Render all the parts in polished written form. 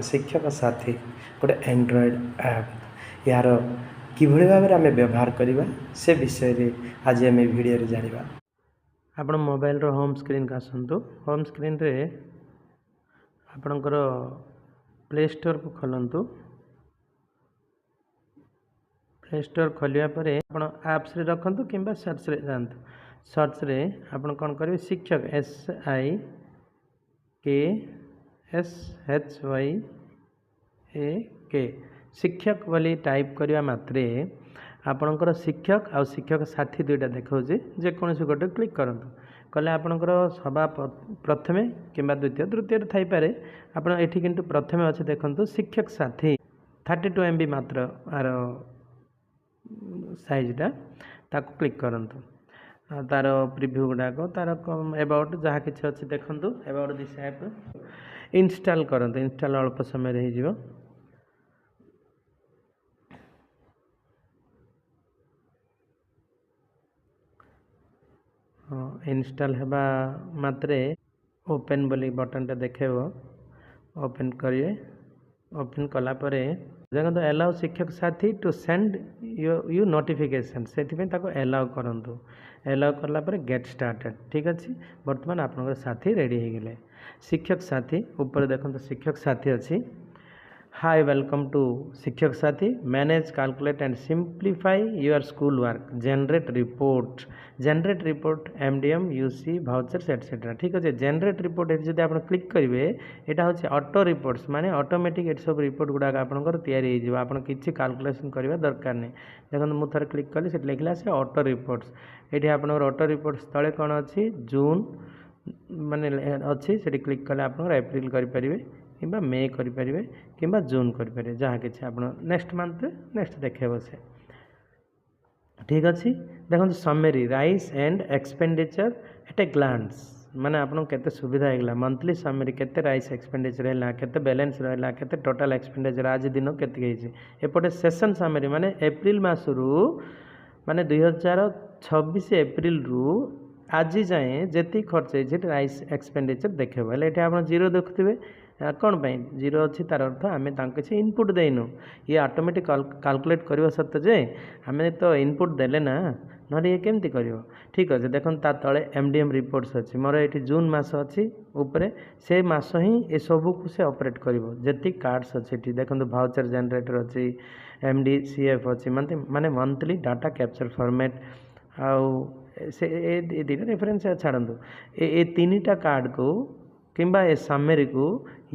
शिक्षक साथी गोटे एंड्रॉइड ऐप यार किभଳି ଭାବରେ ଆମେ ବ୍ୟବହାର କରିବା ସେ ବିଷୟରେ ଆଜି ଆମେ ଭିଡ଼ିଓରେ ଜାଣିବା। ଆପଣ ମୋବାଇଲର ହୋମ୍ ସ୍କ୍ରିନ୍କୁ ଆସନ୍ତୁ। ହୋମ୍ ସ୍କ୍ରିନ୍ରେ ଆପଣଙ୍କର ପ୍ଲେ ଷ୍ଟୋରକୁ ଖୋଲନ୍ତୁ। ପ୍ଲେ ଷ୍ଟୋର ଖୋଲିବା ପରେ ଆପଣ ଆପ୍ସରେ ରଖନ୍ତୁ କିମ୍ବା ସର୍ଚ୍ଚରେ ଯାଆନ୍ତୁ। ସର୍ଚ୍ଚରେ ଆପଣ କ'ଣ କରିବେ, ଶିକ୍ଷକ SIKSHYAK ଶିକ୍ଷକ ବୋଲି ଟାଇପ୍ କରିବା ମାତ୍ରେ ଆପଣଙ୍କର ଶିକ୍ଷକ ଆଉ ଶିକ୍ଷକ ସାଥୀ ଦୁଇଟା ଦେଖାଉଛି। ଯେକୌଣସି ଗୋଟେ କ୍ଲିକ୍ କରନ୍ତୁ। କଲେ ଆପଣଙ୍କର ସଭା ପ୍ରଥମେ କିମ୍ବା ଦ୍ୱିତୀୟ ତୃତୀୟରେ ଥାଇପାରେ। ଆପଣ ଏଠି କିନ୍ତୁ ପ୍ରଥମେ ଅଛି ଦେଖନ୍ତୁ ଶିକ୍ଷକ ସାଥୀ 32 MB ମାତ୍ର ଆର ସାଇଜ୍ଟା, ତାକୁ କ୍ଲିକ୍ କରନ୍ତୁ। ତାର ପ୍ରିଭ୍ୟୁ ଗୁଡ଼ାକ ତାର ଏବାଉଟ୍ ଯାହା କିଛି ଅଛି ଦେଖନ୍ତୁ। ଏବାଉଟ୍ ଦିସ୍ ଆପ୍ ଇନଷ୍ଟାଲ୍ କରନ୍ତୁ। ଇନଷ୍ଟାଲ୍ ଅଳ୍ପ ସମୟରେ ହେଇଯିବ। ଇନଷ୍ଟାଲ୍ ହେବା ମାତ୍ରେ ଓପେନ୍ ବୋଲି ବଟନ୍ଟା ଦେଖେଇବ। ଓପେନ୍ କରିବେ। ଓପେନ୍ କଲା ପରେ ଦେଖନ୍ତୁ ଆଲାଉ ଶିକ୍ଷକ ସାଥୀ ଟୁ ସେଣ୍ଡ ୟୁ ନୋଟିଫିକେସନ୍, ସେଥିପାଇଁ ତାକୁ ଆଲାଉ କରନ୍ତୁ। ଆଲାଉ କଲା ପରେ ଗେଟ୍ ଷ୍ଟାର୍ଟେଡ୍। ଠିକ୍ ଅଛି, ବର୍ତ୍ତମାନ ଆପଣଙ୍କର ସାଥୀ ରେଡ଼ି ହେଇଗଲେ। ଶିକ୍ଷକ ସାଥୀ ଉପରେ ଦେଖନ୍ତୁ ଶିକ୍ଷକ ସାଥୀ ଅଛି। High welcome to Shikshak Sathi, manage calculate and simplify your school work, generate report MDM UC vouchers etcetera. ଠିକ୍ ଅଛି, ଜେନେରେଟ୍ ରିପୋର୍ଟ ଏଠି ଯଦି ଆପଣ କ୍ଲିକ୍ କରିବେ, ଏଇଟା ହେଉଛି ଅଟୋ ରିପୋର୍ଟସ୍, ମାନେ ଅଟୋମେଟିକ୍ ଏଠି ସବୁ ରିପୋର୍ଟ ଗୁଡ଼ାକ ଆପଣଙ୍କର ତିଆରି ହେଇଯିବ। ଆପଣ କିଛି କାଲକୁଲେସନ୍ କରିବା ଦରକାର ନାହିଁ। ଦେଖନ୍ତୁ ମୁଁ ଥରେ କ୍ଲିକ୍ କଲି, ସେଠି ଲେଖିଲା ସେ ଅଟୋ ରିପୋର୍ଟସ୍। ଏଠି ଆପଣଙ୍କର ଅଟୋ ରିପୋର୍ଟସ୍ ତଳେ କ'ଣ ଅଛି, ଜୁନ୍ ମାନେ ଅଛି, ସେଠି କ୍ଲିକ୍ କଲେ ଆପଣଙ୍କର ଏପ୍ରିଲ କରିପାରିବେ କିମ୍ବା ମେ କରିପାରିବେ କିମ୍ବା ଜୁନ୍ କରିପାରିବେ, ଯାହା କିଛି ଆପଣ ନେକ୍ସଟ ମନ୍ଥରେ ନେକ୍ସଟ ଦେଖେଇବ ସେ। ଠିକ୍ ଅଛି, ଦେଖନ୍ତୁ summary rice and expenditure at a glance, ମାନେ ଆପଣଙ୍କୁ କେତେ ସୁବିଧା ହେଇଗଲା। ମନ୍ଥଲି ସମେରୀ କେତେ ରାଇସ୍ ଏକ୍ସପେଣ୍ଡିଚର୍ ହେଲା, କେତେ ବାଲାନ୍ସ ରହିଲା, କେତେ ଟୋଟାଲ୍ ଏକ୍ସପେଣ୍ଡିଚର୍ ଆଜି ଦିନ କେତିକି ହେଇଛି। ଏପଟେ ସେସନ୍ ସମେରୀ ମାନେ ଏପ୍ରିଲ ମାସରୁ ମାନେ 2026 ଏପ୍ରିଲରୁ ଆଜି ଯାଏଁ ଯେତିକି ଖର୍ଚ୍ଚ ହେଇଛି ରାଇସ୍ ଏକ୍ସପେଣ୍ଡିଚର୍ ଦେଖେଇବ। ହେଲେ ଏଠି ଆପଣ ଜିରୋ ଦେଖୁଥିବେ, କ'ଣ ପାଇଁ ଜିରୋ ଅଛି, ତାର ଅର୍ଥ ଆମେ ତାଙ୍କୁ କିଛି ଇନପୁଟ୍ ଦେଇନୁ। ଇଏ ଅଟୋମେଟିକ୍ କାଲକୁଲେଟ୍ କରିବ ସତ, ଯେ ଆମେ ତ ଇନପୁଟ୍ ଦେଲେ ନା, ନହେଲେ ଇଏ କେମିତି କରିବ। ଠିକ୍ ଅଛି, ଦେଖନ୍ତୁ ତା ତଳେ MDM ରିପୋର୍ଟସ୍ ଅଛି। ମୋର ଏଠି ଜୁନ୍ ମାସ ଅଛି ଉପରେ, ସେ ମାସ ହିଁ ଏସବୁକୁ ସେ ଅପରେଟ୍ କରିବ। ଯେତିକି କାର୍ଡ଼ସ୍ ଅଛି ଏଠି ଦେଖନ୍ତୁ, ଭାଉଚର୍ ଜେନେରେଟର୍ ଅଛି, MDCF ଅଛି, ମାନେ ମନ୍ଥଲି ଡାଟା କ୍ୟାପଚର୍ ଫର୍ମେଟ୍। ଆଉ ସେ ଏ ଦୁଇଟା ରେଫରେନ୍ସ ଛାଡ଼ନ୍ତୁ। ଏ ତିନିଟା କାର୍ଡ଼କୁ କିମ୍ବା ଏ ସାମେରୀକୁ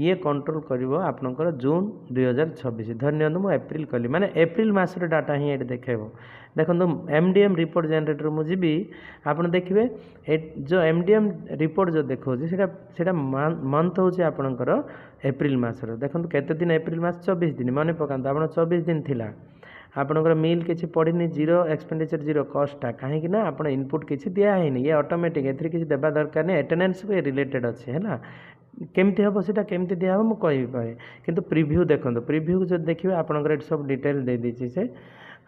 ଇଏ କଣ୍ଟ୍ରୋଲ୍ କରିବ ଆପଣଙ୍କର ଜୁନ୍ 2026। ଧରି ନିଅନ୍ତୁ ମୁଁ ଏପ୍ରିଲ କଲି, ମାନେ ଏପ୍ରିଲ ମାସର ଡାଟା ହିଁ ଏଠି ଦେଖେଇବ। ଦେଖନ୍ତୁ MDM ରିପୋର୍ଟ ଜେନେରେଟର୍ ମୁଁ ଯିବି, ଆପଣ ଦେଖିବେ ଯେଉଁ MDM ରିପୋର୍ଟ ଯେଉଁ ଦେଖାଉଛି ସେଇଟା ମନ୍ଥ ହେଉଛି ଆପଣଙ୍କର ଏପ୍ରିଲ ମାସର। ଦେଖନ୍ତୁ କେତେ ଦିନ ଏପ୍ରିଲ ମାସ, 24 ଦିନ। ମନେ ପକାନ୍ତୁ ଆପଣ 24 ଦିନ ଥିଲା ଆପଣଙ୍କର ମିଲ୍ କିଛି ପଡ଼ିନି, ଜିରୋ ଏକ୍ସପେଣ୍ଡିଚର୍, ଜିରୋ କଷ୍ଟଟା, କାହିଁକି ନା ଆପଣ ଇନପୁଟ୍ କିଛି ଦିଆ ହେଇନି। ଇଏ ଅଟୋମେଟିକ୍, ଏଥିରେ କିଛି ଦେବା ଦରକାର ନାହିଁ। ଆଟେଣ୍ଡାନ୍ସକୁ ରିଲେଟେଡ୍ ଅଛି ହେଲା। କେମିତି ହେବ ସେଇଟା, କେମିତି ଦିଆହେବ ମୁଁ କହିବି ପରେ। କିନ୍ତୁ ପ୍ରିଭ୍ୟୁ ଦେଖନ୍ତୁ, ପ୍ରିଭ୍ୟୁକୁ ଯଦି ଦେଖିବେ ଆପଣଙ୍କର ଏଠି ସବୁ ଡିଟେଲ୍ ଦେଇଦେଇଛି ସେ।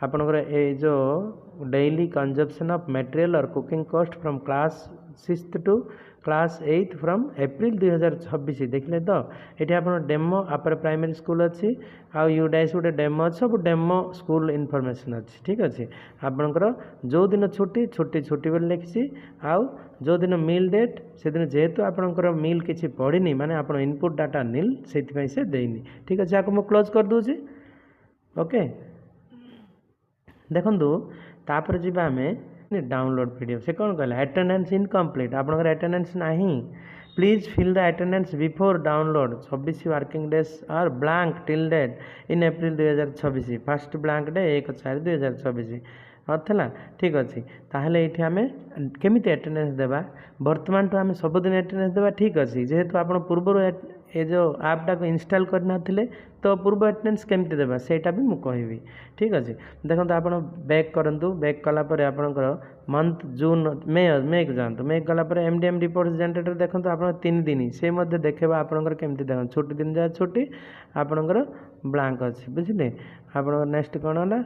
ଆପଣଙ୍କର ଏଇ ଯେଉଁ daily consumption of material or cooking cost from class 6th to class 8th from April 2026 ଦେଖିଲେ ତ। ଏଠି ଆପଣ ଡେମୋ ଆପାର ପ୍ରାଇମେରୀ ସ୍କୁଲ୍ ଅଛି, ଆଉ ୟୁଡାଇସ୍ ଗୋଟେ ଡେମୋ ଅଛି, ସବୁ ଡେମୋ ସ୍କୁଲ୍ ଇନଫର୍ମେସନ୍ ଅଛି। ଠିକ୍ ଅଛି, ଆପଣଙ୍କର ଯେଉଁଦିନ ଛୁଟି ବୋଲି ଲେଖିଛି, ଆଉ ଯେଉଁଦିନ ମିଲ୍ ଡେଟ୍ ସେଦିନ ଯେହେତୁ ଆପଣଙ୍କର ମିଲ୍ କିଛି ପଡ଼ିନି, ମାନେ ଆପଣ ଇନପୁଟ୍ ଡାଟା ନିଲ୍, ସେଇଥିପାଇଁ ସେ ଦେଇନି। ଠିକ୍ ଅଛି, ଆକୁ ମୁଁ କ୍ଲୋଜ୍ କରିଦେଉଛି। ଓକେ, ଦେଖନ୍ତୁ ତାପରେ ଯିବା ଆମେ ଡାଉନଲୋଡ୍ PDF। ସେ କ'ଣ କହିଲା, ଆଟେଣ୍ଡାନ୍ସ ଇନକମ୍ପ୍ଲିଟ୍, ଆପଣଙ୍କର ଆଟେଣ୍ଡାନ୍ସ ନାହିଁ। Please fill the attendance before download. 24 working days are blank till date in April 2026। First blank day 1/4/2026 ଥିଲା। ଠିକ୍ ଅଛି, ତାହେଲେ ଏଇଠି ଆମେ କେମିତି ଆଟେଣ୍ଡାନ୍ସ ଦେବା। ବର୍ତ୍ତମାନଠୁ ଆମେ ସବୁଦିନ ଆଟେଣ୍ଡାନ୍ସ ଦେବା। ଠିକ୍ ଅଛି, ଯେହେତୁ ଆପଣ ପୂର୍ବରୁ ଏ ଯେଉଁ ଆପ୍ଟାକୁ ଇନଷ୍ଟଲ୍ କରିନଥିଲେ, ତ ପୂର୍ବ ଆଟେଣ୍ଡାନ୍ସ କେମିତି ଦେବା ସେଇଟା ବି ମୁଁ କହିବି। ଠିକ୍ ଅଛି, ଦେଖନ୍ତୁ ଆପଣ ବ୍ୟାକ୍ କରନ୍ତୁ। ବ୍ୟାକ୍ କଲା ପରେ ଆପଣଙ୍କର ମନ୍ଥ ଜୁନ୍ ମେକୁ ଯାଆନ୍ତୁ। ମେ ଗଲା ପରେ MDM ରିପୋର୍ଟ ଜେନେରେଟର୍ ଦେଖନ୍ତୁ, ଆପଣ 3 ଦିନ ସେ ମଧ୍ୟ ଦେଖେଇବା ଆପଣଙ୍କର କେମିତି ଦେଖନ୍ତୁ। ଛୁଟି ଦିନ ଯାହା ଛୁଟି, ଆପଣଙ୍କର ବ୍ଲାଙ୍କ ଅଛି, ବୁଝିଲେ। ଆପଣଙ୍କର ନେକ୍ସଟ କ'ଣ ହେଲା,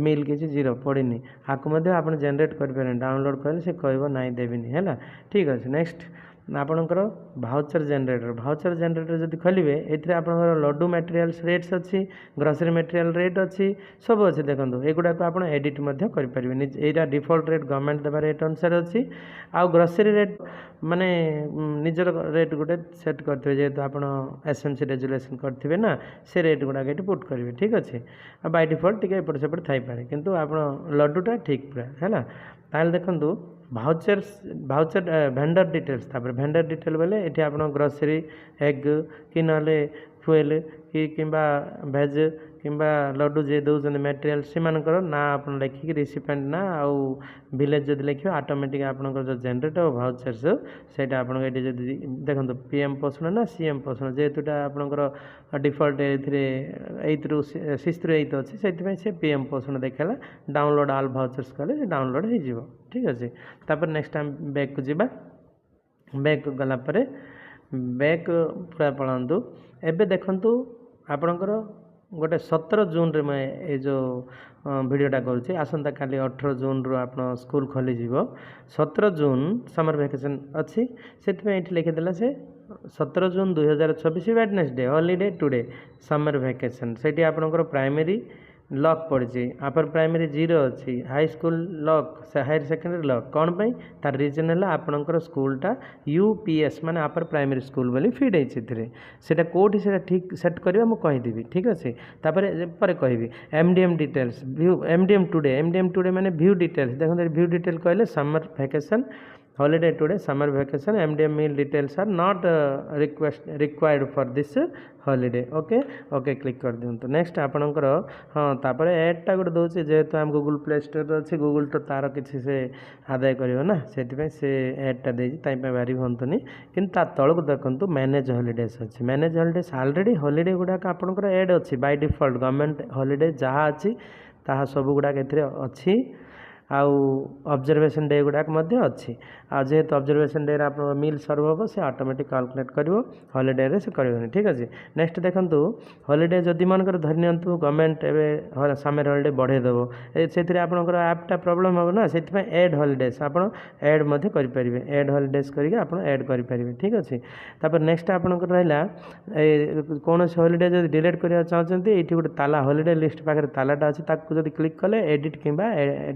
ମିଲ୍ କିଛି ଜିରୋ ପଡ଼ିନି, ଆକୁ ମଧ୍ୟ ଆପଣ ଜେନେରେଟ୍ କରିପାରିବେନି। ଡାଉନଲୋଡ଼୍ କଲେ ସେ କହିବ ନାଇଁ ଦେବିନି ହେଲା। ଠିକ୍ ଅଛି, ନେକ୍ସଟ ଆପଣଙ୍କର ଭାଉଚର ଜେନେରେଟର ଯଦି ଖୋଲିବେ ଏଥିରେ ଆପଣଙ୍କର ଲଡୁ ମ୍ୟାଟେରିଆଲ୍ସ ରେଟ୍ସ ଅଛି, ଗ୍ରୋସରୀ ମ୍ୟାଟେରିଆଲ ରେଟ୍ ଅଛି, ସବୁ ଅଛି। ଦେଖନ୍ତୁ ଏଗୁଡ଼ାକ ଆପଣ ଏଡ଼ିଟ୍ ମଧ୍ୟ କରିପାରିବେ। ଏଇଟା ଡିଫଲ୍ଟ ରେଟ୍ ଗଭର୍ଣ୍ଣମେଣ୍ଟ ଦେବା ରେଟ୍ ଅନୁସାରେ ଅଛି। ଆଉ ଗ୍ରୋସରୀ ରେଟ୍ ମାନେ ନିଜର ରେଟ୍ ଗୋଟେ ସେଟ୍ କରିଥିବେ, ଯେହେତୁ ଆପଣ SMC ରେଜୁଲେସନ୍ କରିଥିବେ ନା, ସେ ରେଟ୍ ଗୁଡ଼ାକ ଏଠି ପୁଟ୍ କରିବେ। ଠିକ୍ ଅଛି। ଆଉ ବାଇ ଡିଫଲ୍ଟ ଟିକେ ଏପଟ ସେପଟ ଥାଇପାରେ, କିନ୍ତୁ ଆପଣ ଲଡୁଟା ଠିକ୍ ପୁରା ହେଲା। ତାହେଲେ ଦେଖନ୍ତୁ ଭାଉଚର ଭେଣ୍ଡର ଡିଟେଲ୍ସ, ତାପରେ ଭେଣ୍ଡର ଡିଟେଲ୍ ବୋଲେ ଏଠି ଆପଣ ଗ୍ରୋସରୀ, ଏଗ୍ କି ନହେଲେ ଫୁଏଲ୍ କି କିମ୍ବା ଭେଜ୍ କିମ୍ବା ଲଡୁ ଯିଏ ଦେଉଛନ୍ତି ମ୍ୟାଟେରିଆଲ୍, ସେମାନଙ୍କର ନାଁ ଆପଣ ଲେଖିକି ରିସିପେଣ୍ଟ ନାଁ ଆଉ ଭିଲେଜ୍ ଯଦି ଲେଖିବେ ଅଟୋମେଟିକ୍ ଆପଣଙ୍କର ଯେଉଁ ଜେନେରେଟ୍ ହେବ ଭାଉଚର୍ସ ସେଇଟା ଆପଣଙ୍କ ଏଠି ଯଦି ଦେଖନ୍ତୁ PM ପୋଷଣ ନା CM ପୋଷଣ, ଯେହେତୁ ଏଇଟା ଆପଣଙ୍କର ଡିଫଲ୍ଟ ଏଥିରେ 8ରୁ 6ରୁ 8 ଅଛି, ସେଥିପାଇଁ ସେ PM ପୋଷଣ ଦେଖାଇଲା। ଡାଉନଲୋଡ଼ ଆଲ୍ ଭାଉଚର୍ସ କଲେ ସେ ଡାଉନଲୋଡ଼ ହେଇଯିବ। ଠିକ୍ ଅଛି। ତାପରେ ନେକ୍ସଟ ଟାଇମ୍ ବ୍ୟାକ୍କୁ ଯିବା। ବ୍ୟାକ୍ ଗଲା ପରେ ବ୍ୟାକ୍ ପୁରା ପଳାନ୍ତୁ। ଏବେ ଦେଖନ୍ତୁ ଆପଣଙ୍କର ଗୋଟେ 17 ଜୁନ୍ରେ ମୁଁ ଏଇ ଯେଉଁ ଭିଡ଼ିଓଟା କରୁଛି, ଆସନ୍ତାକାଲି 18 ଜୁନ୍ରୁ ଆପଣ ସ୍କୁଲ୍ ଖୋଲିଯିବ। 17 ଜୁନ୍ ସମର୍ ଭ୍ୟାକେସନ୍ ଅଛି, ସେଥିପାଇଁ ଏଠି ଲେଖିଦେଲା ସେ 17 June 2024 Wednesday holiday today summer vacation. ସେଇଠି ଆପଣଙ୍କର ପ୍ରାଇମେରୀ ଲକ୍ ପଡ଼ିଛି, ଅପର ପ୍ରାଇମେରୀ 0 ଅଛି, high school lock, higher secondary lock. କ'ଣ ପାଇଁ? ତାର ରିଜନ୍ ହେଲା ଆପଣଙ୍କର ସ୍କୁଲଟା UPS ମାନେ ଅପର ପ୍ରାଇମେରୀ ସ୍କୁଲ ବୋଲି ଫିଡ୍ ହେଇଛି ଏଥିରେ। ସେଇଟା କେଉଁଠି ସେଇଟା ଠିକ୍ ସେଟ୍ କରିବା ମୁଁ କହିଦେବି। ଠିକ୍ ଅଛି। ତାପରେ ପରେ କହିବି MDM ଡିଟେଲ୍ସ, MDM ଟୁଡେ ମାନେ ଭ୍ୟୁ ଡିଟେଲ୍ସ। ଦେଖନ୍ତୁ ଭ୍ୟୁ ଡିଟେଲ୍ କହିଲେ ସମର୍ vacation holiday today summer vacation MDM meal details are not required for this holiday। Okay click कर दिंतु। नेक्स्ट आपणकर हाँ तापर एडटा गोटे दूसरी, जेहेतु आम गूगल प्ले स्टोर अच्छी, गूगल तो तार किसी से आदाय कर ना, से एडटा देती बारी हूँ कि तौक देखो मैनेज हॉलीडेज अच्छी। मैनेज हॉलीडेज ऑलरेडी हॉलीडे गुड़ाक आपंकर एड अच्छी बाय डिफॉल्ट गवर्नमेंट हॉलीडे जहाँ अच्छी ताहा सब गुड़ाक अच्छी। आउ ऑब्जर्वेशन डे गुड़ाक अच्छी। जेहेतु ऑब्जर्वेशन डे आप मील सर्व हम से ऑटोमेटिक कैलकुलेट कर हॉलीडे रे से कर। ठीक अच्छे। नेक्स्ट देखो हॉलीडे जदि मनकर धरी नियंतु गवर्नमेंट एवं समर हॉलीडे बढ़े देव से आपंकर ऐपटा प्रोब्लेम हम ना, से एड हॉलीडेज आप एड करेंगे, एड हॉलीडेज करके आप एड करेंगे। ठीक अच्छे। तापर नेक्स्ट आपंकर रहा कौन हॉलीडे जब डिलीट करने चाहते ये गोटे ताला हॉलीडे लिस्ट पाखे तालाटा अच्छे, जब क्लिक कले एडिट कि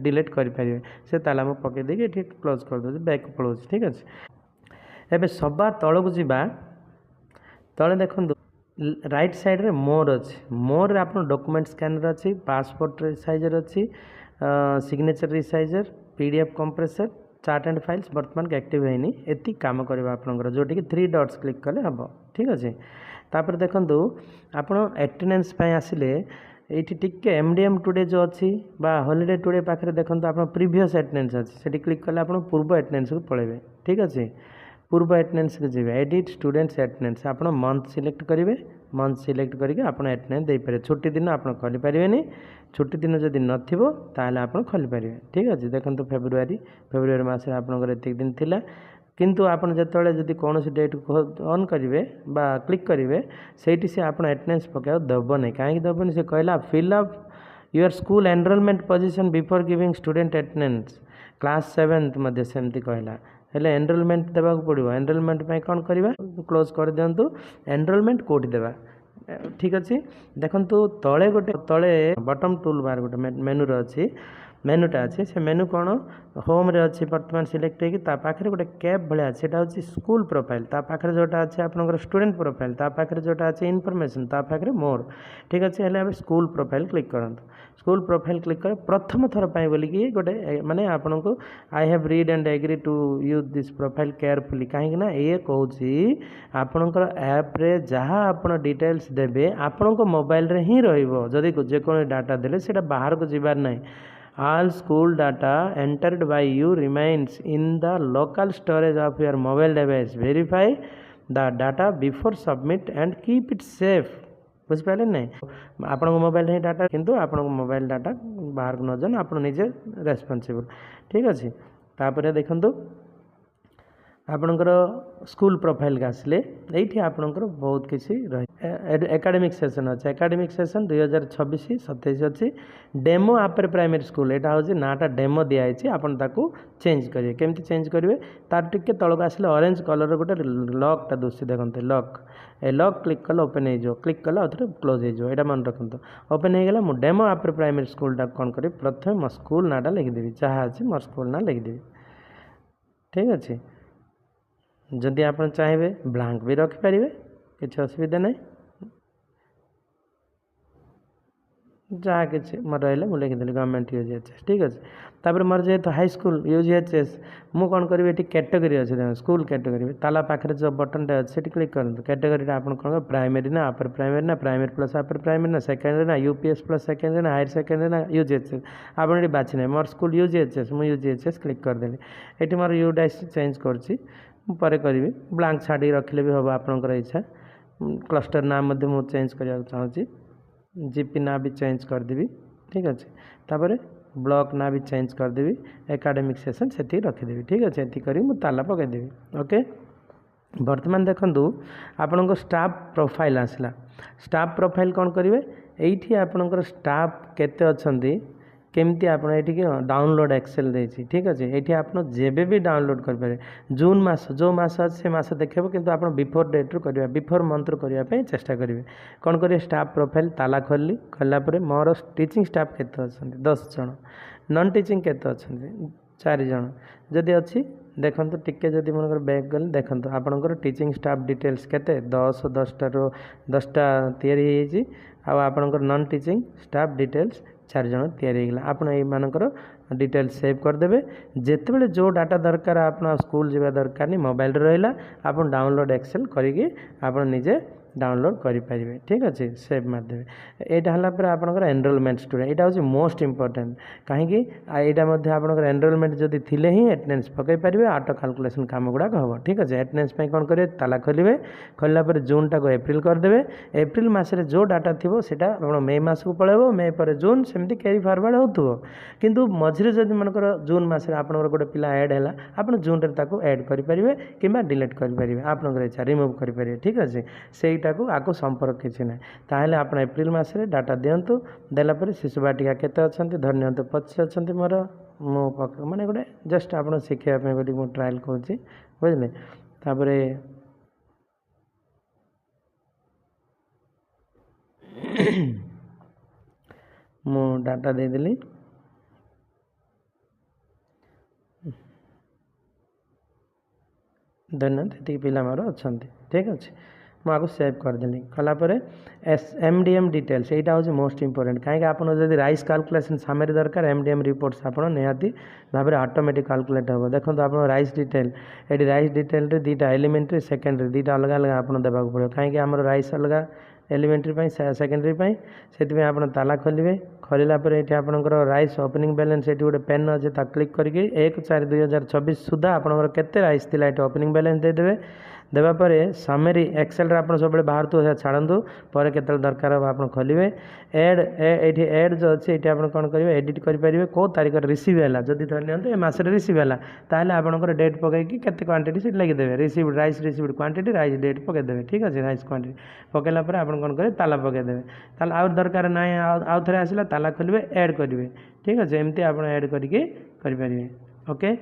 डिलीट करेंगे, से ताला मुझे पकई देगी ये क्लोज कर दूसरी बैक पलाऊँ। ठीक अच्छे। एबे सभा तौक जावा, तले देखो राइट साइड रे मोर अच्छे, मोर आप डॉक्यूमेंट स्कैनर अच्छी, पासपोर्ट साइजर अच्छी, signature resizer, PDF compressor, chart and files बर्तमान एक्टिव है एति काम करवा आपंकर जोटि कि 3 डॉट्स क्लिक कले हम। ठीक अच्छे। तापर देखो आप एटेंडेंस आसिले ये टिके MDM टुडे जो अच्छी हॉलीडे टुडे पाखे देखो आप प्रीवियस एटेंडेंस अच्छी, से क्लिक कले आप पूर्व एटेंडेंस को पलैबे। ठीक अच्छे। पूर्व एटेंडेंस को जी एडिट स्टूडेंट्स एटेंडेंस आप मंथ सिलेक्ट करेंगे, मंथ सिलेक्ट करके आप एटेंडेंस दे पारे। छुट्टी दिन आप खोली पारे, छुट्टी दिन जदि नथिबो ताहले आप खोली पारे। ठीक अच्छे। देखो फेब्रुआरी मास आपंकर एतिक दिन थिला, किंतु आपन जेतले जदि कौन डेट ऑन करेंगे बा क्लिक करेंगे से आप एटेंडेंस पकाओ दब नहीं। कहीं दबनी से कहला fill up your school enrollment position before giving student attendance class 7th मध्य सेमती कहला हेले एनरोलमेंट देवा पड़ो। एनरोलमेंट कौन करवा क्लोज कर दिंतु। एनरोलमेंट कौटी देवा। ठीक अच्छे। देखो तले गोटे तले बटम टूल बार गोटे मेनू अच्छी, मेनूटा अच्छे, से मेनू कौन होम रे अच्छी बर्तमान सिलेक्ट होगी पाखे गोटे कैप भाया अच्छे हूँ स्कूल प्रोफाइल, पाखे जोटा अच्छे आपंकर स्टूडेंट प्रोफाइल, पाखे जोटा अच्छे इनफॉरमेशन, पाखे मोर। ठीक अच्छे। हेल्ले स्कूल प्रोफाइल क्लिक करूँ। स्कूल प्रोफाइल क्लिक कर प्रथम थर बोलिकी गोटे माने आपन को I have read and agree to use this profile carefully, कहीं ये कहूँ आपणकर ऐप्रे जहाँ आप डिटेल्स देवे आपण मोबाइल रे ही रही जेको डाटा देले सेटा बाहर को जीवार नहीं। All school data entered by you remains in the local storage of your mobile device. Verify the data before submit and keep it safe। बुझिपारे नहीं आपण मोबाइल ही डाटा, किंतु आपण मोबाइल डाटा बाहर को न जान आप निजे रेस्पॉन्सिबल। ठीक अच्छे। तापर देखो आपणकर स्कूल प्रोफाइल का आसिले ये आपणकर बहुत किसी रही एकाडेमिक सेशन अच्छे एकाडेमिक सेशन 2026-27 अच्छी डेमो आपर प्राइमरी स्कूल यहाँ हूँ नाटा डेमो दिखाई आपन ताकू चेंज करेंगे केमती चेंज करेंगे तार टिके तलक आसिले ऑरेंज कलर गोटे लॉकटा दूसरी देखते लॉक ए लॉक क्लिक कले ओपन हो क्लिक कले आउे क्लोज हो मन रखते ओपन होगा मुझे डेमो आपर प्राइमरी स्कूलटा कौन करी प्रथम मो स्कूल नाटा लिखिदेवी जहाँ अच्छी मोर स्कूल ना लिखिदेवी ठीक अच्छे जदि आप चाहिए ब्लांक भी रखिपारे किसी असुविधा नहीं जहाँ कि मोर रहा मुझे लिखिदेली गवर्नमेंट यूजीएचएस ठीक अच्छे तापर मोर जेहेतु हाई स्कूल यूजीएचएस मु कौन करी ये कैटेगरी अच्छे स्कूल कैटेगरी ताला पाखे जो बटनटा अच्छे क्लिक करूँ कैटेगरी आप कौन प्राइमरी ना अपर प्राइमरी ना प्राइमरी प्लस अपर प्राइमरी ना सेकेंडरी ना यूपीएस प्लस सेकेंडरी ना हायर सेकेंडरी ना यूजीएचएस आप ये बाछी मोर स्कूल यूजीएचएस मुझे यूजीएचएस क्लिक करदेली ये मोर यूडाइस चेंज कर पर करी ब्लांक छाड़ी रखिले भी हम आपंकर इच्छा क्लस्टर नाम मुझे चेंज करने चाहूँगी जीपी ना भी चेंज करदेवी ठीक अच्छे तापर ब्लॉक ना भी चेंज करदेवी एकाडेमिक सेशन से रखिदेवी ठीक अच्छे ये करी मुझे ताला पकईदेवी ओके बर्तमान देखूँ आपण स्टाफ प्रोफाइल आसला स्टाफ प्रोफाइल कौन करेंगे ये आपणकर स्टाफ केते अच्छी केमती आप डाउनलोड एक्सेल देती ठीक अच्छे ये आप जेबे भी डाउनलोड करेंगे जून मास जो मास अच्छे से मास देखे किंतु आप बिफोर डेट रू करेंगे बिफोर मंथ रू करने चेष्टा करेंगे कौन करेंगे स्टाफ प्रोफाइल ताला खोली खोलने मोर टीचिंग स्टाफ केते अच्छे 10 जन नॉन टीचिंग केते अच्छे 4 जन जदि अच्छी देखो टिके जदि मन बैक गले देखो आपंकर टीचिंग स्टाफ डिटेल्स केते 10टा तैयारी आपंकर नॉन टीचिंग स्टाफ डिटेल्स 4 जन तैयारी आप डिटेल्स सेव करदे जिते जो डाटा दरकार आप स्कूल जावा दरकार नहीं मोबाइल रहा आप डाउनलोड एक्सेल करिकी आप निजे डाउनलोड करेंगे ठीक अच्छे सेव मारदेवे यहाँ आपंकर एनरोलमेंट स्टूडेंट यहाँ हूँ मोस्ट इम्पोर्टेंट कहीं यहाँ आपंकर एनरोलमेंट जदि थिले ही एटेंडेंस पकई पारे ऑटो कैलकुलेशन काम गुड़ाक हम ठीक अच्छे एटेंडेंस कौन करेंगे ताला खोलेंगे खोलना एप्रिल को एप्रिल करदे एप्रिल मसरे जो डाटा थी से मे मस को पलैब मे पर जून सेमती कैरी फरवर्ड हो किंतु मझे जब मनकर जून मसरे आप गोटे पिला ऐड है आप जून ऐड करेंगे कि डिलीट करेंगे आपंकर इच्छा रिमूव करेंगे ठीक अच्छे से आको संपर्क किसी ना ताहले आप एप्रिल मसरे डाटा दिंतु देलापर शिशु बाटिका केते अच्छे धन्य 25 अच्छा मोर मो माने गोटे जस्ट आप शिखापी बोली ट्रायल करुँची बुझे तापर मु डाटा देदेली धन्यवाद ये पिला मोर अच्छा ठीक अच्छे मुझे सेव करदेली कलापर एमडीएम डिटेल्स यहाँ हूँ मोस्ट इम्पोर्टेंट कहीं आप राइस कैलकुलेशन सामने दरकार एमडीएम रिपोर्ट्स आप निहाती भाव ऑटोमेटिक कैलकुलेट हम देखो आप राइस डिटेल ये राइस डिटेल रे 2टा एलिमेंट्री सेकेंडरी 2टा अलग अलग आप देवाक पड़ो कहीं आम राइस अलग एलिमेंट्री सेकेंडरी से आप ताला खोलेंगे खोलला ये आपंकर राइस ओपनिंग बैलेंस ये गोटे पेन अच्छे क्लिक करके 1/4/2024 सुधा आपंकर केते राइस थी ये ओपनिंग बैलेंस देदेवे देवापर सामरी एक्सेल आप सब बाहर तो छाड़ू पर केत दरकार हम आप खोलेंगे एड ये एड जो अच्छे ये आप कौन करेंगे एडिट करेंगे कौ तारीख रिसीव है जदि धरते मसरे रिसीव है ताहले आपंकर डेट पकईकि केते क्वांटिटी से लिखिदेवे receive rice received quantity rice date पकईदेवे ठीक अच्छे राइस क्वांटिटी पकईला आप कौन करेंगे ताला पकईदेवे ताला आउ दरकार ना आउ थे आसला ताला खोलेंगे ऐड करेंगे ठीक अच्छे एमती आप ऐड करके करेंगे ओके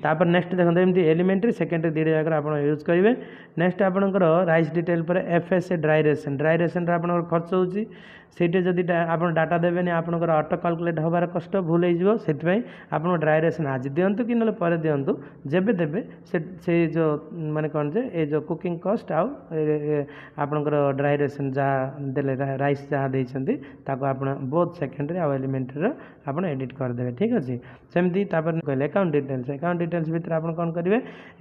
तापर नेक्स्ट देखते एमती एलिमेंट्री सेकेंडरी 2टा जगह आप यूज करेंगे नेक्स्ट आपंकर राइस डिटेल पर एफएसए ड्राई रेसन आप खर्च होती ସେଇଟା ଯଦି ଆପଣ ଡାଟା ଦେବେନି ଆପଣଙ୍କର ଅଟୋ କାଲକୁଲେଟ୍ ହେବାର କଷ୍ଟ ଭୁଲ ହେଇଯିବ। ସେଥିପାଇଁ ଆପଣ ଡ୍ରାଏ ରେସନ୍ ଆଜି ଦିଅନ୍ତୁ କି ନହେଲେ ପରେ ଦିଅନ୍ତୁ, ଯେବେ ଦେବେ ସେ ଯେଉଁ ମାନେ କ'ଣ ଯେ ଏ ଯେଉଁ କୁକିଂ କଷ୍ଟ ଆଉ ଆପଣଙ୍କର ଡ୍ରାଏ ରେସନ୍ ଯାହା ଦେଲେ ରାଇସ୍ ଯାହା ଦେଇଛନ୍ତି ତାକୁ ଆପଣ ବୋଥ୍ ସେକେଣ୍ଡାରୀ ଆଉ ଏଲିମେଣ୍ଟାରୀର ଆପଣ ଏଡ଼ିଟ୍ କରିଦେବେ। ଠିକ୍ ଅଛି। ସେମିତି ତାପରେ କହିଲେ ଆକାଉଣ୍ଟ ଡିଟେଲ୍ସ ଭିତରେ ଆପଣ କ'ଣ କରିବେ,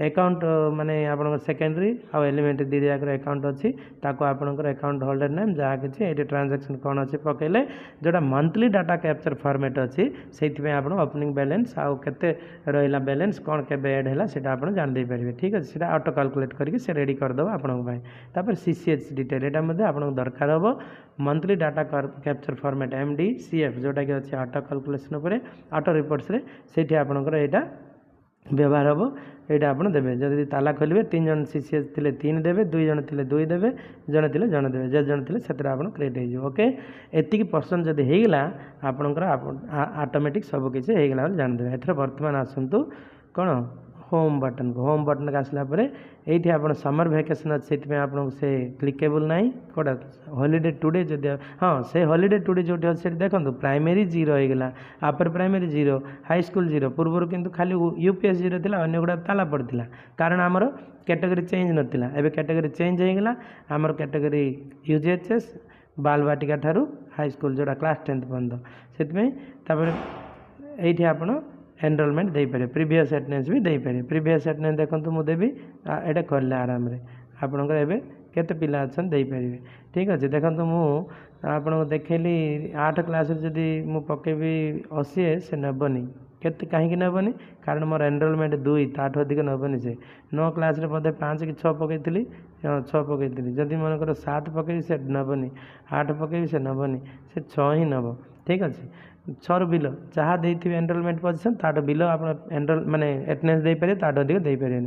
ଆକାଉଣ୍ଟ ମାନେ ଆପଣଙ୍କର ସେକେଣ୍ଡାରୀ ଆଉ ଏଲିମେଣ୍ଟାରୀ ଦୁଇ ଜାଗାର ଆକାଉଣ୍ଟ ଅଛି, ତାକୁ ଆପଣଙ୍କର ଆକାଉଣ୍ଟ ହୋଲ୍ଡର ନେମ୍ ଯାହା କିଛି ଏଇଠି ଟ୍ରାଞ୍ଜାକ୍ସନ୍ କ'ଣ ଅଛି ପକାଇଲେ, ଯେଉଁଟା ମନ୍ଥଲି ଡାଟା କ୍ୟାପଚର୍ ଫର୍ମାଟ୍ ଅଛି ସେଇଥିପାଇଁ ଆପଣ ଓପନିଂ ବାଲାନ୍ସ ଆଉ କେତେ ରହିଲା ବାଲାନ୍ସ କ'ଣ କେବେ ଆଡ଼୍ ହେଲା ସେଇଟା ଆପଣ ଜାଣିଦେଇପାରିବେ। ଠିକ୍ ଅଛି। ସେଇଟା ଅଟୋ କାଲକୁଲେଟ୍ କରିକି ସେ ରେଡ଼ି କରିଦେବ ଆପଣଙ୍କ ପାଇଁ। ତାପରେ CCH ଡିଟେଲ୍ ଏଇଟା ମଧ୍ୟ ଆପଣଙ୍କୁ ଦରକାର ହେବ। Monthly data capture format MDCF ଯେଉଁଟାକି ଅଛି ଅଟୋ କାଲକୁଲେସନ୍ ଉପରେ ଅଟୋ ରିପୋର୍ଟସରେ, ସେଇଠି ଆପଣଙ୍କର ଏଇଟା व्यवहार हम ये आप देवे जब ताला खोलेंगे 3 जन सीसीएस थे 3 देवे 2 जन थे 2 देवे जड़े थे जड़े देवे जे जन थे से क्रिएट हो ओके एतिक पर्सन जब होगा आपणकर ऑटोमेटिक सबकि होगा जानदेवे एथर बर्तमान आसतु कौन होम बटन को होम बटन को आसला ये आप समर भैकेसन अच्छे से आपको से क्लिकेबल ना कौटा हॉलीडे टुडे जब हाँ से हॉलीडे टुडे जो अच्छे देखो प्राइमरी 0 होगा अपर प्राइमरी 0 हाई स्कूल 0 पूर्व किंतु खाली यूपीएस 0 था अन्य गुड़ा ताला पड़ता कारण आमर कैटेगरी चेंज नाला एवं कैटेगरी चेंज होगा आमर कैटेगरी यूजीएचएस बालवाटिका ठारू हाई स्कूल जोड़ा क्लास 10th पर्यंत से ये आप एनरोलमेंट दे पारे प्रीवियस अटेंडेंस भी दे पारे प्रीवियस अटेंडेंस देखो मुझे देवी यहाँ खोल आराम से आपणकर एवं केते पिला अच्छा दे पारे ठीक अच्छे देखो आपको देखली 8 क्लास जदि मु पकेबी 80 से नबनी केते कहीं नबनी कारण मोर एनरोलमेंट 2 ताठ अधिक नबनी से 9 क्लास बोधे 5 कि 6 पकईली 6 पकईली जदि मनकर 7 पकईबी से नबनी 8 पकईबी से नबनी से 6 ही नब ठीक अच्छे 6 बिलो जहाँ देते एनरोलमेंट पोजिशन ताठ बिलो आप एनरोल माने अटेंडेंस दे पारे ताठ अधिक दे पारे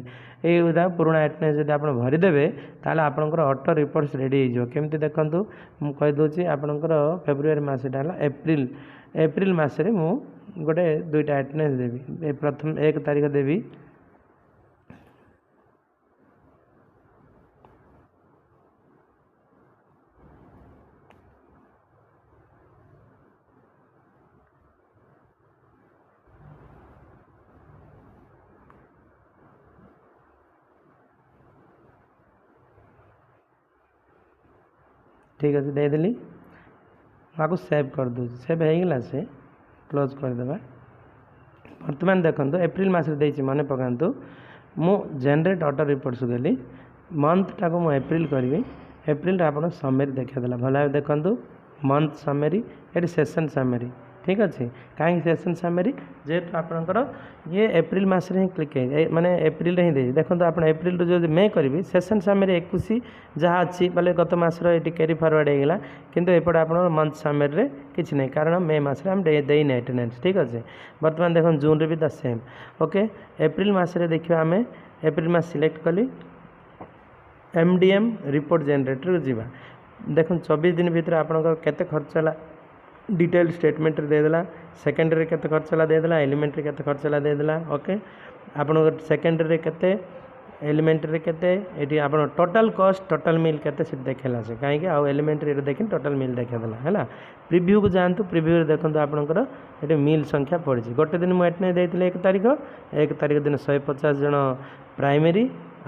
ये पुराना अटेंडेंस जब आप भरीदेवे ताले आपनकर ऑटो रिपोर्ट्स रेडी हो केमती देखूँ मुझे कहीदे आपनकर फेब्रुआरी मसटा एप्रिल एप्रिल मसरे मु गोटे 2टा अटेंडेंस देवी प्रथम 1 तारीख देवी ठीक अच्छे देदेली आपको सेव कर दूँ सेव होगा से क्लोज करदे बर्तमान देखो एप्रिल मसरे मन पकातु मु जेनरेट ऑटो रिपोर्ट्स गली मंथ टाक मु एप्रिल करी एप्रिल आप समरी देखादेला भल देखु मंथ समरी ये सेशन समरी ठीक अच्छे कहीं सेशन समरी जेहेतु आपंकर ये एप्रिल मसरे ही क्लिक माने एप्रिल ही दे देखो आप एप्रिल जो मे करी सेशन समरी 21 जहाँ अच्छी बोले गत मसर ये कैरी फरवर्ड होगा किंतु एपटे आप मंथ समरी किसी नहीं कारण मे मसरे हम देने अटेंडेंस ठीक अच्छे बर्तमान देखो जून भी द सेम ओके एप्रिल मसरे देखिए आम एप्रिल मस सिलेक्ट कली एमडीएम रिपोर्ट जेनरेटर जीवा देखो 24 दिन भितर आपंकर केते खर्च है डिटेल स्टेटमेंट देदेला सेकेंडरी केते खर्च है देदेला एलिमेंटरी केते खर्च है देदेला ओके आपन सेकेंडरी केते एलिमेंटरी केते एटी आपन टोटल कॉस्ट टोटल मिल केते से देखेला से काहे कि आ एलिमेंटरी रे देखिन टोटल मिल देखेदेला हैला प्रीव्यू को जानतु प्रीव्यू रे देखंतु आपनकर एटी मिल संख्या पड़ी गोटे दिन मु एटने देथिले 1 तारिख दिन 150 जन प्राइमरी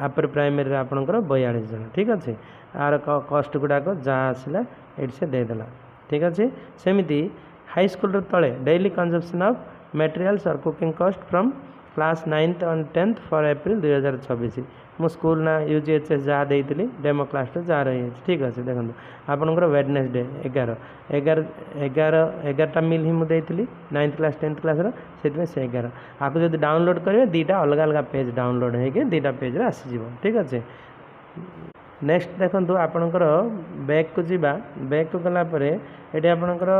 अपर प्राइमरी आपनकर 42 जन ठीक अच्छे आर कॉस्ट गुड़ाक जहाँ आसला ये से देदेला ठीक अच्छे सेमती हाई स्कूल तले डेली कंजप्शन ऑफ मटेरियल्स और cooking cost from class 9th and 10th for April 2024 मु स्कूल ना यूजीएचएस जहाँ देती डेमो क्लास जहाँ रही ठीक अच्छे देखो आपंकर वेडनेसडे 11टा मिल ही मुझे 9th क्लास 10th क्लास से 11 आपको जब डाउनलोड करेंगे 2टा अलग अलग पेज डाउनलोड होगी 2टा पेज आसीज ठीक अच्छे नेक्स्ट देखो आपणकर बैक को जीवा बैक को गलापर ये आपणकर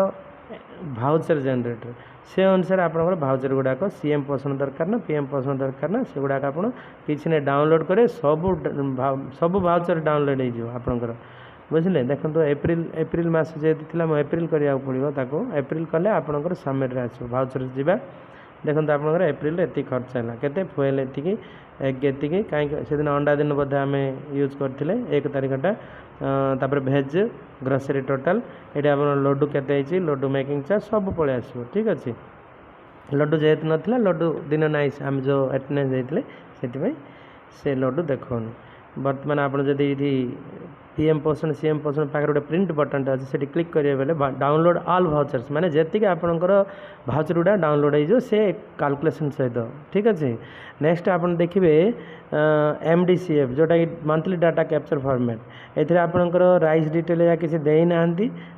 भाउचर जनरेटर से अनुसार आपणकर भाउचर गुड़ाक सीएम पोषण दरकार ना पीएम पोषण दरकार ना से गुड़ाक आप किसी ने डाउनलोड करे सब भाउचर डाउनलोड हो आपणकर बुझे देखो एप्रिल मस जेहतु एप्रिल करा पड़ो ताको एप्रिल कले आपणकर समरी आसो भाउचर जीवा देखो आपंकर एप्रिल एति खर्च है केते फुएल एति एग एति कहीं से दिन अंडा दिन बोधे आम यूज करते 1 तारिखटा तापर भेज ग्रोसरी टोटाल ये आप लड्डू केते लड्डू मेकिंग चार्ज सब पलि आसो ठीक अच्छे लड्डू जेहेतु नाला लड्डू दिन नाइस आम जो अटेंडेंस देते से लड्डू देखो बर्तमान आप पीएम पोषण सीएम पोषण पाखे गोटे प्रिंट बटन अच्छे से क्लिक करेंगे बोले डाउनलोड ऑल भाउचर्स माने जी आपंकर भाउचर गुड़ा डाउनलोड हो से कैलकुलेशन सहित ठीक अच्छे नेक्स्ट आप देखिए एमडीसीएफ जोटा कि मंथली डाटा कैप्चर फॉर्मेट एथिरे आपंकर राइस डिटेल या किसी देना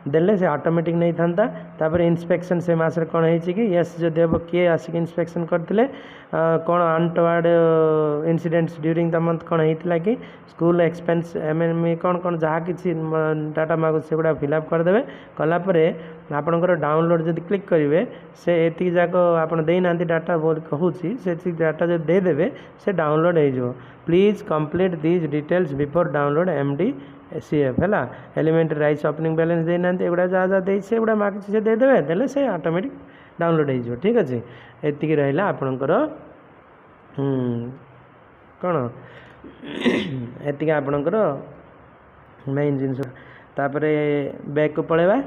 देले से ऑटोमेटिक नहीं था तापर इंस्पेक्शन से मास कौन है कि यस जदि हम किए आसिक इंस्पेक्शन करते कौन अनटवार्ड इंसिडेंट्स ड्यूरिंग द मंथ कौन होता कि स्कूल एक्सपेंस एमएमई कौन कौन जहाँ कि डाटा मागु से गुड़ा फिलअप करदे कलापर आपणकर डाउनलोड जब क्लिक करेंगे से ये जाक आप देना डाटा बोल कहूँ से डाटा जो देदेवे से डाउनलोड हो please complete these details before download MD CF है एलिमेंटरी राइट्स ओपनिंग बैलेंस देना एगुड़ा जहाँ जहाँ दे से गुड़ा मागुची से देदेवे देले से ऑटोमेटिक डाउनलोड हो ठीक अच्छे एति रहा आपणकर कौन एति आपणकर मेन जिनस तापर बैक को पलैबा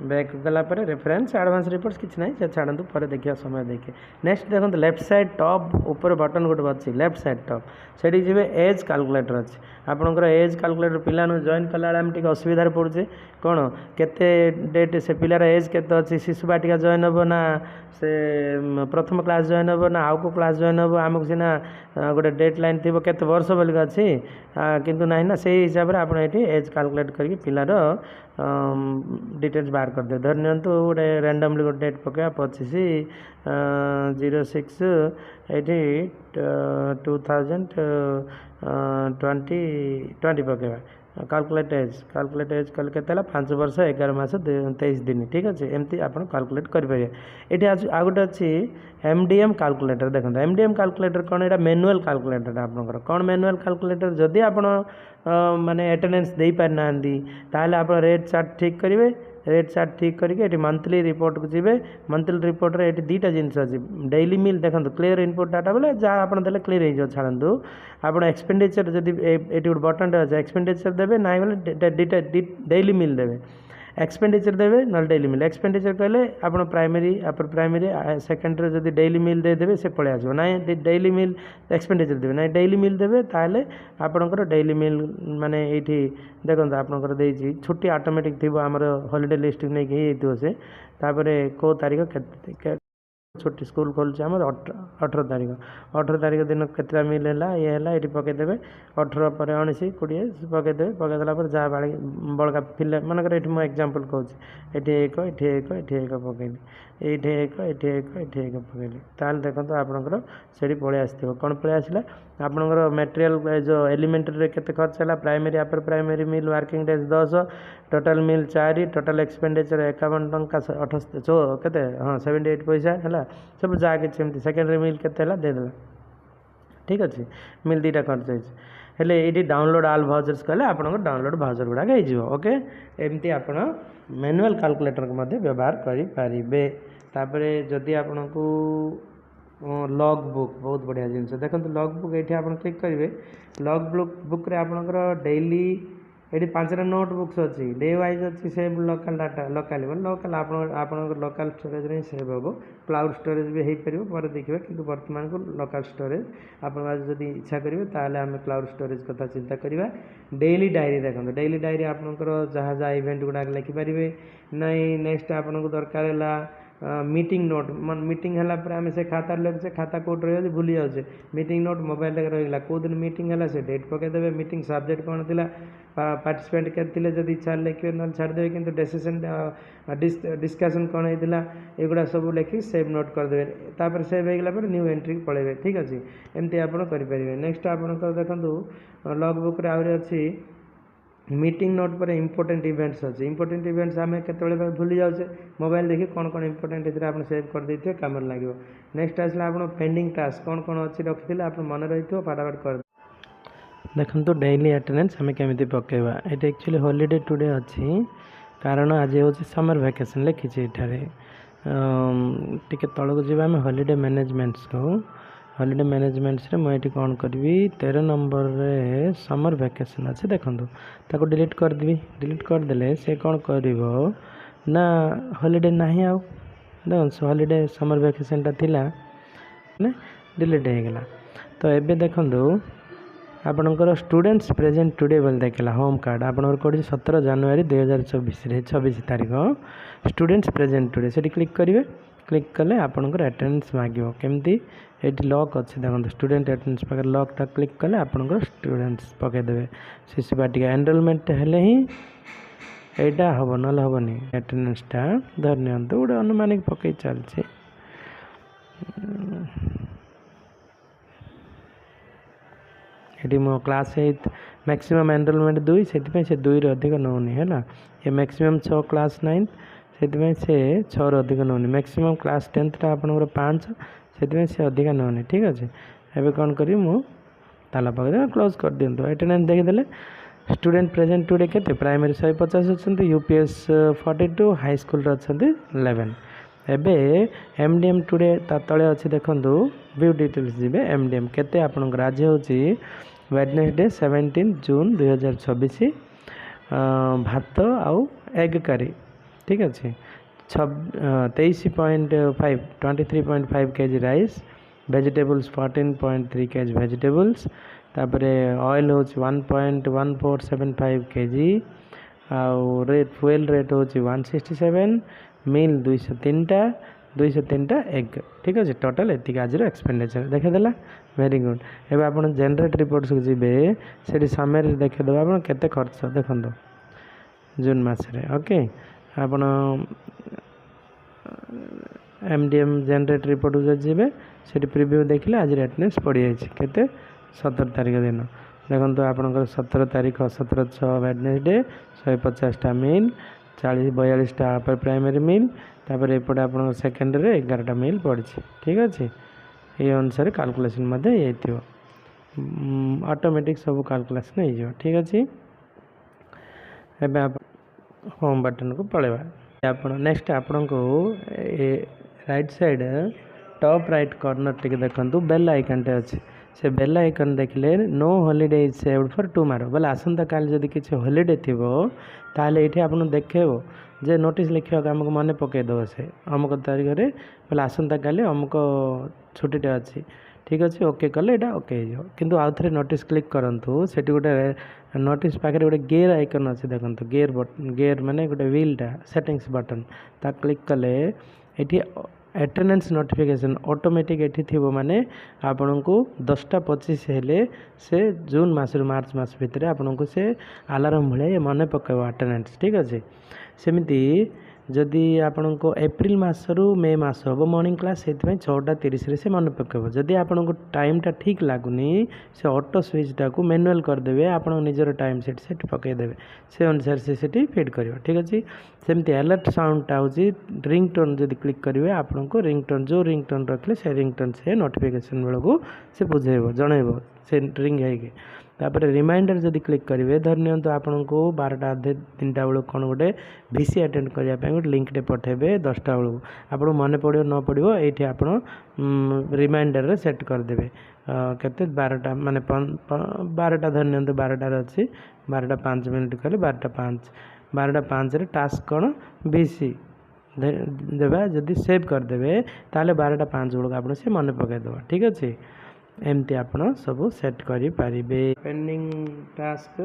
बैक गलापर रेफरेंस एडवांस रिपोर्ट्स किसी ना से छाड़ू पर देखिए समय देखिए नेक्स्ट देखो लेफ्ट साइड टॉप ऊपर बटन गोटे अच्छी लेफ्ट साइड टॉप से जी एज कैलकुलेटर अच्छी आपंकर एज कैलकुलेटर पिला जॉइन कला आम टे असुविधार पड़े कौन केते डेट से पिलार एज केते अच्छी शिशु बाटिका जॉइन हम ना से प्रथम क्लास जॉइन हम ना आउ को क्लास जॉइन हम आमको सीना गोटे डेट लाइन थी केते वर्ष बोलिक अच्छी किंतु ना ना से हिसाब से आप एज कैलकुलेट करके पिलार डिटेल्स बाहर कर दे धर नियंतु गोटे रैंडमली गोटे डेट पकड़ा 25/06 ये 2020 पकड़ा कैलकुलेट एज कल के 5 वर्ष 11 मास 23 दिन ठीक अच्छे एमती आप कैलकुलेट करेंगे ये आ गए अच्छी एमडीएम कैलकुलेटर देखो एमडीएम कैलकुलेटर कौन यहाँ मैनुअल कैलकुलेटर आपंकर कौन मैनुअल कैलकुलेटर जदि आप माने अटेंडेंस दे पारि ना ताहले आप रेट चार्ट ठीक करेंगे रेट चार्ट ठीक करके मंथली रिपोर्ट को जी मंथली रिपोर्ट रे दुईटा जिनस अच्छी डेली मिल देखो क्लियर इनपुट डाटा बोले जहाँ आप देले क्लियर हो छाड़ू आप एक्सपेंडिचर जब ये गोटे बटन अच्छे एक्सपेंडिचर देवे ना बोले डेली मिल देवे एक्सपेंडिचर देवे ना डेली मिल एक्सपेंडिचर कहले आप प्राइमरी अपर प्राइमरी सेकेंडरी जब डेली मिल देदेवे से पलि आसो ना डेली मिल एक्सपेंडिचर देवे ना डेली मिल देवे ताहले आपणकर डेली मिल माने ये देखो आपणकर छुट्टी ऑटोमेटिक थी आमर हॉलिडे लिस्ट नहीं हो से तापर को तारीख छुट्टी स्कूल खोलुचे आम 18 तारीख दिन केतटा मिल है ये ये पकईदे 18 पर 19 20 पकईदे पकईदेला जहाँ बड़का फिल मनकर ये मुझे एग्जांपल कहूँ ये एक पकईली ये एक पकईली ताल देखो आपंकर से पलि आसो कौन पलि आसला आपंकर मटेरियल जो एलिमेंटरी के खर्च है प्राइमरी अपर प्राइमरी मिल वर्किंग डेज 10 टोटाल मिल 4 टोटाल एक्सपेंडिचर 51 टंका 78 के हाँ 78 पैसा है सब जहाँ कि सेकेंडरी मिल के देदेला ठीक अच्छे मिल दुईटा खर्च होले ये डाउनलोड आल भाउचर्स कहले आप डाउनलोड भाउचर गुड़ाक हो ओके एमती आप मैनुअल कैलकुलेटर को व्यवहार करें तापर जदि आपन को लॉग बुक बहुत बढ़िया जिनस देखो लॉग बुक ये आप क्लिक करेंगे लॉग बुक रे आपनकर डेली ये 5टा नोट बुक्स अच्छी डे वाइज अच्छी सेव लोकल डाटा लोकाली लोकल आप लोकल स्टोरेज रे सेव हम क्लाउड स्टोरेज भी हो पार पर देखिए कि बर्तमान को लोकल स्टोरेज आप जब इच्छा करेंगे ताहले आम क्लाउड स्टोरेज कथा चिंता करवा डेली डायरी देखो डेली डायरी आपंकर जहाँ जहाँ इवेंट गुड़ाक लिखिपारे नहीं नेक्स्ट आपको दरकार है मीटिंग नोट मीटिंग है आम से खाता लिखे खाता कौट रही भूली जाऊे मीटिंग नोट मोबाइल रहा कौ दिन मीटिंग है से डेट पकईदे मीटिंग सब्जेक्ट कौन थी पार्टिसिपेंट के जब इच्छा लिखे ना छाड़देवे कि डिसीजन डिस्कसन कौन होता एगुड़ा सब लिखिक सेव नोट करदे तापर सेव हो गला न्यू एंट्री पलैबे ठीक अच्छे एमती आप करेंगे नेक्स्ट आप देखो लॉग बुक रे आहरी अच्छी मीटिंग नोट पर इंपोर्टेंट इवेंट्स अच्छे इंपोर्टेंट इवेंट्स आम के भूली जाऊे मोबाइल देखिए कौन कौन इंपोर्टेंट इधर आप सेव कर देते काम लगे नेक्स्ट आसला आप पेंडिंग टास्क कौन कौन अच्छी रखी आप मन रही फटाफट कर देखो डेली अटेंडेंस आम केमी पकेवा ये एक्चुअली हॉलीडे टुडे अच्छी कारण आज हूँ समर वैकेशन लिखी टी तौक जी हॉलीडे मैनेजमेंट्स को हॉलीडे मैनेजमेंट्स रे मुझे कौन करी 13 नंबर रे समर वैकेशन अच्छे देखो ताको डिलीट करदेवी डिलीट करदेले से कौन कर ना हॉलीडे ना आउ देखो हॉलीडे समर वैकेशनटा थिला ना डिलीट हो गला तो एबे देखो आपणकर स्टूडेंट्स प्रेजेंट टुडे बोल देखला होम कार्ड आपणकर कौन 17 जनवरी 2024 26 तारीख स्टूडेंट्स प्रेजेंट टुडे से क्लिक करेंगे क्लिक कले आपणकर अटेंडेंस मांगो केमती ये लॉक अच्छे देखो स्टूडेंट अटेंडेंस पाखे लॉकटा क्लिक कले आपणकर स्टूडेंट्स पकईदे शिशु बाटिका एनरोलमेंट हेले ही यहाँ हम ना हेनी अटेंडेंसटा धर नि गोटे अनुमानिक पकई चलছে ये मो क्लास 8 मैक्सिमम एनरोलमेंट 2 से 2 ରୁ ଅଧିକ ନେଉନି ହେଲା। ଏ मैक्सिमम 6 क्लास 9 से 6 ରୁ ଅଧିକ ନେଉନି। मैक्सिमम क्लास 10ଟା ଆପଣଙ୍କର 5 से ଅଧିକା ନେଉନି। ଠିକ୍ ଅଛି। ଏବେ କ'ଣ କରିବି ମୁଁ ताला पकड़ क्लोज कर दिंतु। अटेंडेंस देखीदे स्टूडेंट प्रेजेंट टुडे के प्राइमरी 150 अच्छा यूपीएस 42 हाई स्कूल अच्छा 11 एबे एमडीएम टुडे तले अच्छी देखु व्यू डिटेल्स जी एमडीएम केते आपण राज्य होची वेडनेसडे 17 जून 2026 भात आउ एग करी ठीक अच्छे 23.5 KG rice vegetables 14.3 KG vegetables तापरे ऑयल हो 1.1475 केजी आउ रेट फुएल रेट हो 167 मील 203टा एग ठीक अच्छे टोटाल एतिक आज एक्सपेंडिचर देखेदेला वेरी गुड। एबे आपण जनरेट रिपोर्ट्स को जीवे से समरी देखेदेबा आपण केते खर्च देखंदो जून मासरे ओके आपण एमडीएम जनरेट रिपोर्ट को जीवे से प्रिव्यू देखिले आज अटेंडेंस पड़ जाए 17 तारीख दिन देखो आपंकर 17 तारीख 17/6 वेडनेसडे 150टा मील 40-42टा अपर प्राइमरी मील तापर एपटे आप सेकेंडरी 11टा मील पड़ी ठीक अच्छे ये अनुसार कैलकुलेशन ऑटोमेटिक सब कैलकुलेशन हो ठीक अच्छे। एबे आप होम बटन को पलैबा आप नेक्स्ट आपण को right side top right corner टिके देखंतु बेल आइकन टे अच्छे से बेल आइकन देखले no holiday is saved for tomorrow बोले आसंता काल जदि किसी हॉलिडे थिबो ताले एठी आपन देखेबो जे नोटिस लिखिया हमको मन पकई दो से अमुक तारीख रे बोले आसंता काल अमुक छुट्टीटे अच्छी ठीक अच्छे ओके कले एटा ओके हो किंतु आउ थे नोटिस क्लिक करंतु सेठी गोटे नोटिस पाखे गोटे गेयर आइकन अच्छे देखो गेयर माने गोटे व्हीलटा सेटिंग्स बटन ता क्लिक कले एठी अटेंडेंस नोटिफिकेशन ऑटोमेटिक एठी थिबो माने आपन को 10:25 हेले से जून मास मार्च मास भितर आपन को से अलार्म भले मन पकेबो अटेंडेंस ठीक अच्छे। सेमिति जदि आपण को एप्रिल मासरू मे मास हम मॉर्निंग क्लास से 6:30 से मन पकेब जदि आपण को टाइमटा ठीक लगुनि से ऑटो स्विचटा को मैनुअल करदे आप निजर टाइम सेट से पकईदेवे से अनुसार से फिट कर ठीक अच्छे। सेमती अलर्ट साउंडटा हूँ रिंगटोन जब क्लिक करेंगे आपन को रिंगटोन जो रिंगटोन रखले से रिंगटोन से नोटिफिकेशन बेलू से बुझेब जनइब से रिंग है तापर रिमाइंडर जदि क्लिक करेंगे धर नि आपन को 12टा 3टा बेलू कौन गोटे भिसी अटेंड करने गोटे लिंकटे पठेबे 10टा बेलू आपको मन पड़ो न पड़ो ये आप रिमाइंडर सेट करदे केते 12टा माने 12टा धर नि 12टार अच्छी 12:05 कले 12:05 टास्क कौन भिसी देवा जदि सेव करदे ताले 12:05 बेलू आप मन पकईदेव ठीक अच्छे। एमती आप सब सेट करें पेंडिंग टास्क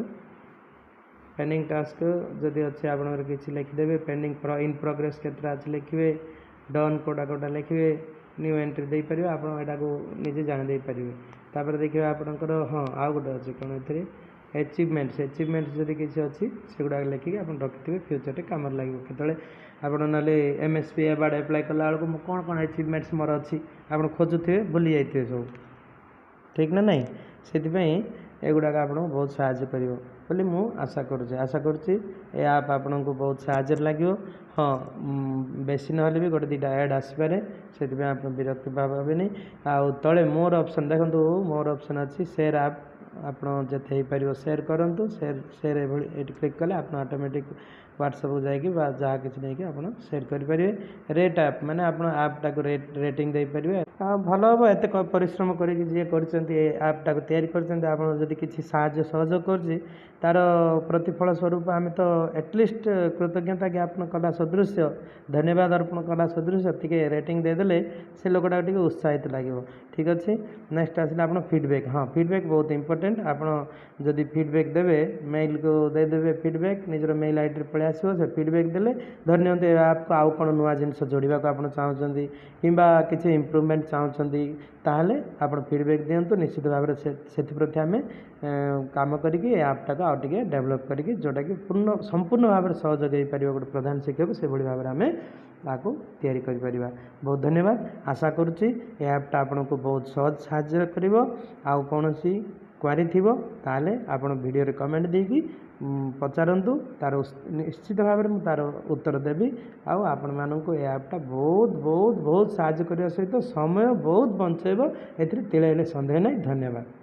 जदि अच्छे आप किसी लिखिदेवे पेंडिंग इन प्रोग्रेस केतटा अच्छे लिखे डन कोटा लिखे न्यू एंट्री दे पारे आप निजे जान दे पारे तापर देखिए आपंकर हाँ आउ गोटे अच्छे कौन ए अचीवमेंट्स जदि किसी अच्छी से गुड़ा लिखिक आप रखिथे फ्यूचर कम लगे के आप एमएसपी अवार्ड एप्लाय कला बेलू कौन कौन अचीवमेंट्स मोर अच्छी आप खोजुथे भूली जाइए सब ठीक ना नहीं से एगुड़ाक आपको बहुत साहय कर बोली मु आशा करुँचे ये आप आपन को बहुत साहय लगे हाँ बेसी ना भी गोटे 2टा ऐड आसपे से आप विरक्त भावेनि आउ तले मोर ऑप्शन देखो मोर ऑप्शन अच्छी शेयर आप जिते हो पार शेयर करूँ शेयर ये क्लिक कले आप ऑटोमेटिक व्हाट्सएप को जाकि जहाँ किसी नहीं आप शेयर करेंगे रेट आप माने आप ऐपटा को रेटिंग दे पारे भल हम एत परिश्रम करके जी करपटा को तैयारी किसी साहाय्य सहयोग कर तार प्रतिफल स्वरूप आम तो एटलिस्ट कृतज्ञता ज्ञापन कला सदृश धन्यवाद अर्पण कला सदृश टे रेटिंग देदेले से लोकटा टे उत्साहित लगे ठीक अच्छे। नेक्स्ट आसले आप फीडबैक हाँ फीडबैक बहुत इंपोर्टेंट आप जदि फीडबैक देवे मेल को देदेवे फीडबैक निजर मेल आईडी पलि आसो से फीडबैक देले धन्यवाद आपको आउ कौन नुआ जिनस जोड़ा आप चाहते कि किसी इम्प्रूवमेंट चाहते ताहले आप फीडबैक दिंतु निश्चित भाव से आम काम करके ऐपटा को आउटे डेभलप करके जोटा कि संपूर्ण भाव में सहयोग हो पार गोटे प्रधान शिक्षक से भाव में आम ताको तैयारी कर बहुत धन्यवाद आशा करुच्ची ऐपटा आपन को बहुत सहज साहाय्य कर आउ कौन सी କ୍ୱାରି ଥିବ ତାହେଲେ ଆପଣ ଭିଡ଼ିଓରେ କମେଣ୍ଟ ଦେଇକି ପଚାରନ୍ତୁ, ତାର ନିଶ୍ଚିତ ଭାବରେ ମୁଁ ତାର ଉତ୍ତର ଦେବି। ଆଉ ଆପଣମାନଙ୍କୁ ଏ ଆପ୍ଟା ବହୁତ ବହୁତ ବହୁତ ସାହାଯ୍ୟ କରିବା ସହିତ ସମୟ ବହୁତ ବଞ୍ଚାଇବ, ଏଥିରେ ତିଳେ ହେଲେ ସନ୍ଦେହ ନାହିଁ। ଧନ୍ୟବାଦ।